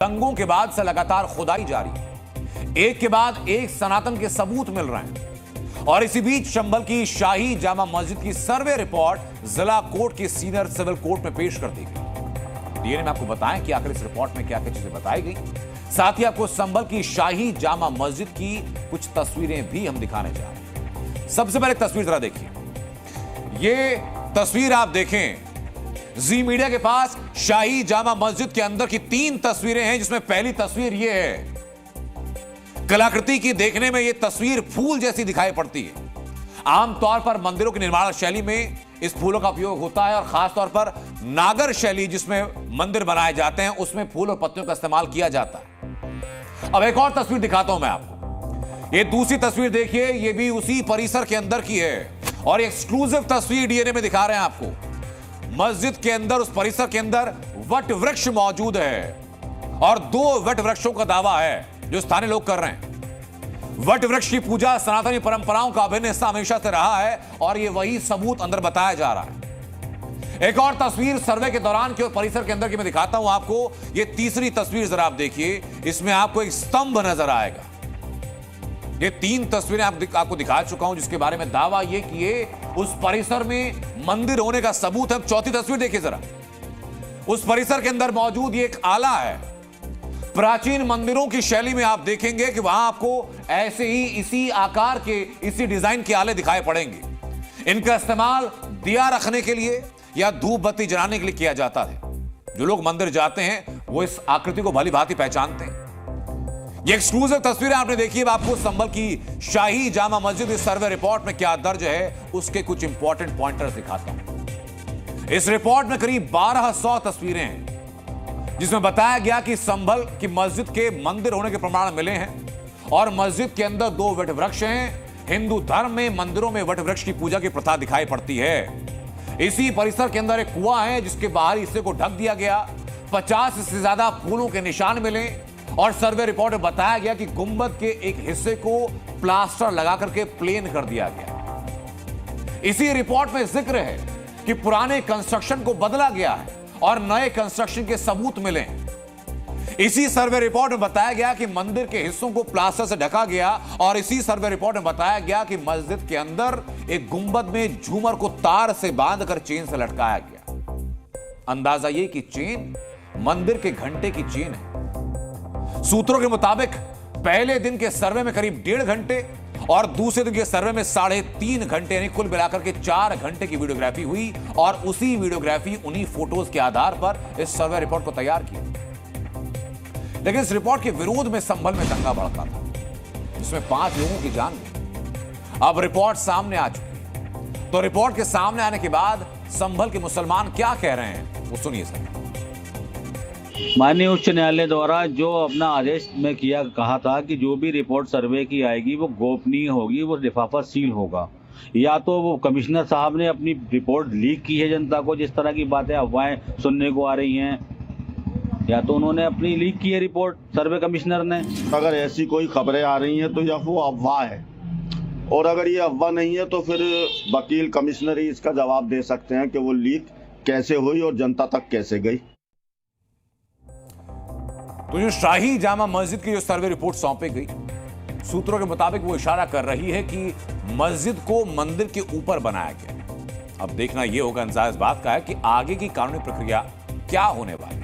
दंगों के बाद से लगातार खुदाई जारी है। एक के बाद एक सनातन के सबूत मिल रहे हैं और इसी बीच चंबल की शाही जामा मस्जिद की सर्वे रिपोर्ट जिला कोर्ट के सीनियर सिविल कोर्ट में पेश कर दी गई। डीएनए में आपको बताएं कि आखिर इस रिपोर्ट में क्या क्या चीजें बताई गई। साथ ही आपको चंबल की शाही जामा मस्जिद की कुछ तस्वीरें भी हम दिखाने जा रहे हैं। सबसे पहले तस्वीर जरा देखिए। ये तस्वीर आप देखें, जी मीडिया के पास शाही जामा मस्जिद के अंदर की 3 तस्वीरें हैं, जिसमें पहली तस्वीर ये है। कलाकृति की देखने में ये तस्वीर फूल जैसी दिखाई पड़ती है। आमतौर पर मंदिरों की निर्माण शैली में इस फूलों का उपयोग होता है और खासतौर पर नागर शैली जिसमें मंदिर बनाए जाते हैं उसमें फूल और पत्तियों का इस्तेमाल किया जाता है। अब एक और तस्वीर दिखाता हूं मैं आपको। ये दूसरी तस्वीर देखिए, ये भी उसी परिसर के अंदर की है और एक्सक्लूसिव तस्वीर डीएनए में दिखा रहे हैं आपको। मस्जिद के अंदर, उस परिसर के अंदर वट वृक्ष मौजूद है और 2 वट वृक्षों का दावा है जो स्थानीय लोग कर रहे हैं। वट वृक्ष की पूजा सनातनी परंपराओं का अभिन्न हिस्सा हमेशा से रहा है और यह वही सबूत अंदर बताया जा रहा है। एक और तस्वीर सर्वे के दौरान की और परिसर के अंदर की मैं दिखाता हूं आपको। यह तीसरी तस्वीर जरा आप देखिए, इसमें आपको एक स्तंभ नजर आएगा। ये 3 तस्वीरें आपको दिखा चुका हूं जिसके बारे में दावा ये किए उस परिसर में मंदिर होने का सबूत है। चौथी तस्वीर देखिए जरा। उस परिसर के अंदर मौजूद ये एक आला है। प्राचीन मंदिरों की शैली में आप देखेंगे कि वहां आपको ऐसे ही इसी आकार के, इसी डिजाइन के आले दिखाई पड़ेंगे। इनका इस्तेमाल दिया रखने के लिए या धूप बत्ती जलाने के लिए किया जाता है। जो लोग मंदिर जाते हैं वो इस आकृति को भली भांति पहचानते हैं। ये एक्सक्लूसिव तस्वीरें आपने देखी। आपको संभल की शाही जामा मस्जिद इस सर्वे रिपोर्ट में क्या दर्ज है उसके कुछ इंपॉर्टेंट पॉइंटर्स दिखाता हूं। इस रिपोर्ट में करीब 1200 तस्वीरें हैं जिसमें बताया गया कि संभल की मस्जिद के मंदिर होने के प्रमाण मिले हैं और मस्जिद के अंदर 2 वट वृक्ष हैं। हिंदू धर्म में मंदिरों में वट वृक्ष की पूजा की प्रथा दिखाई पड़ती है। इसी परिसर के अंदर एक कुआं है जिसके बाहरी हिस्से को ढक दिया गया। 50 से ज्यादा फूलों के निशान मिले और सर्वे रिपोर्ट में बताया गया कि गुंबद के एक हिस्से को प्लास्टर लगा करके प्लेन कर दिया गया। इसी रिपोर्ट में जिक्र है कि पुराने कंस्ट्रक्शन को बदला गया है और नए कंस्ट्रक्शन के सबूत मिले। इसी सर्वे रिपोर्ट में बताया गया कि मंदिर के हिस्सों को प्लास्टर से ढका गया और इसी सर्वे रिपोर्ट में बताया गया कि मस्जिद के अंदर एक गुंबद में झूमर को तार से बांधकर चेन से लटकाया गया। अंदाजा यह कि चेन मंदिर के घंटे की चेन है। सूत्रों के मुताबिक पहले दिन के सर्वे में करीब 1.5 घंटे और दूसरे दिन के सर्वे में 3.5 घंटे यानी कुल मिलाकर के 4 घंटे की वीडियोग्राफी हुई और उसी वीडियोग्राफी उन्हीं फोटोज के आधार पर इस सर्वे रिपोर्ट को तैयार किया। लेकिन इस रिपोर्ट के विरोध में संभल में दंगा भड़का था जिसमें 5 लोगों की जान गई। अब रिपोर्ट सामने आ चुकी है, तो रिपोर्ट के सामने आने के बाद संभल के मुसलमान क्या कह रहे हैं वो सुनिए सर। माननीय उच्च न्यायालय द्वारा जो अपना आदेश में कहा था कि जो भी रिपोर्ट सर्वे की आएगी वो गोपनीय होगी, वो लिफाफा सील होगा। या तो वो कमिश्नर साहब ने अपनी रिपोर्ट लीक की है जनता को, जिस तरह की बातें अफवाहें सुनने को आ रही हैं, या तो उन्होंने अपनी लीक की है रिपोर्ट सर्वे कमिश्नर ने। अगर ऐसी कोई खबरें आ रही हैं तो यह वो अफवाह है, और अगर ये अफवाह नहीं है तो फिर वकील कमिश्नर ही इसका जवाब दे सकते हैं कि वो लीक कैसे हुई और जनता तक कैसे गई। तो जो शाही जामा मस्जिद की जो सर्वे रिपोर्ट सौंपी गई, सूत्रों के मुताबिक वो इशारा कर रही है कि मस्जिद को मंदिर के ऊपर बनाया गया। अब देखना यह होगा अंदाज इस बात का है कि आगे की कानूनी प्रक्रिया क्या होने वाली है।